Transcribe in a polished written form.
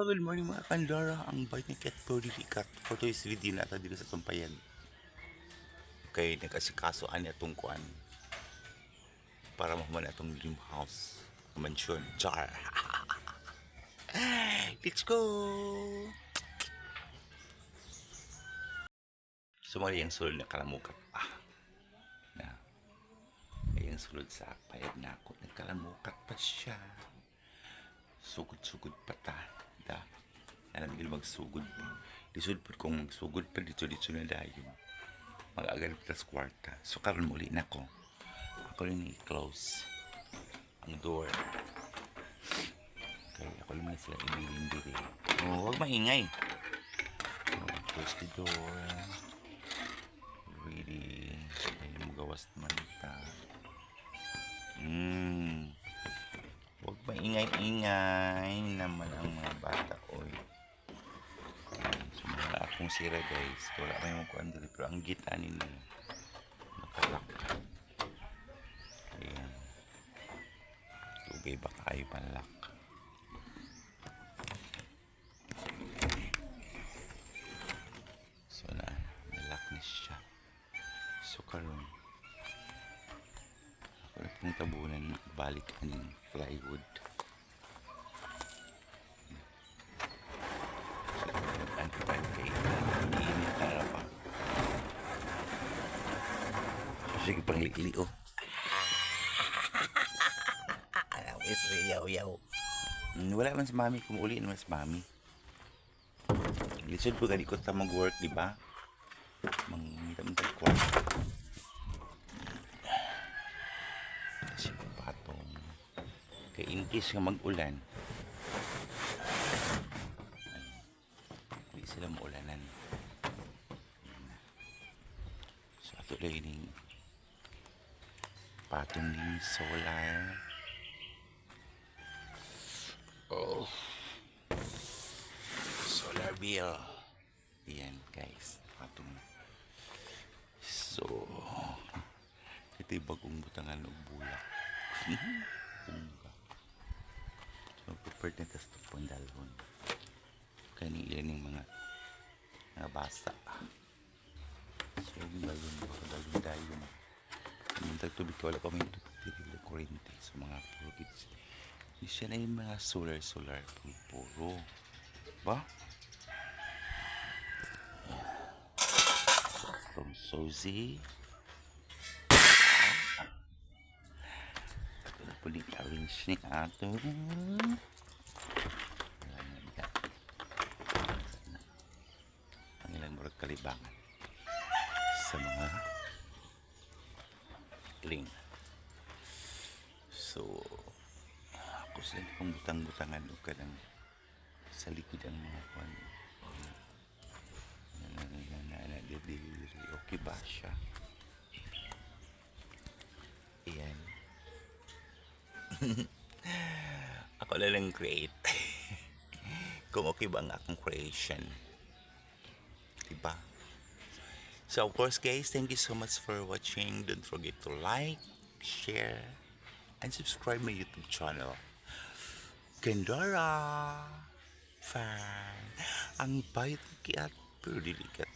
Good morning mga kandara, ang bait ni Cat Brody Cat for today's video na dito sa Tumpayan. Kay nagkasikaso ani atong kuan para mahuman atong dream house, mansion, char. Let's go! Sumali yung sulod na kalamukat pa. Na, ay yung sulod sa payag na ako, nagkalamukat pa siya. Sugod-sugod pa ta. Alam nila magsugod pa. Lisod po kung magsugod pa dito na dayon. Mag-agal pa sa kwarta. So karon muli na ko. Ako rin i-close ang door. Okay, ako lang na sila ibigin. Oh, huwag maingay. Oh, close the door. Ready. Ay, magawas naman ita. Huwag maingay-ingay naman ang mga bata. Oy. So, wala akong sira guys. Wala may magkuhan dito. Pero ang gita nila nakalak. Ayan. Tugay ba kayo panlak? So na, nalak na siya. So karon ako na pong tabunan balik ang plywood. Sige pang likli oh. Is yaw. Wala man si mami, kumuli naman si mami. Lisod po gani ko ta mag-work, di ba? Mangita ko. Kasi patong. Kaya in case nga mag-ulan, hindi sila maulanan. So ato lang yung patong din solar. Oh, solar bill. Yan guys, patong. So ito yung bagong butangan ng bulak. So prepared na tas ito pang dalhon. Kani ilan yung mga basa. So yung dalhon, baka dalhon tayo na. Mintag tubig ko, wala pa may tubig kurente. So mga puro kids. Siya na yung mga solar puro. Ba? From Sozi. Ito na po arrange ni ato. Ang ilang murag kalibangan sa mga ring. So ako sila kung butang-butangan o ka ng sa likod ang mga kwan. Okay ba siya? Ayan. Ako lang create. Kung okay ba ang akong creation. Diba? So of course guys, thank you so much for watching. Don't forget to like, share, and subscribe my YouTube channel. Kendara fan. Ang bait kiat pero dilikat.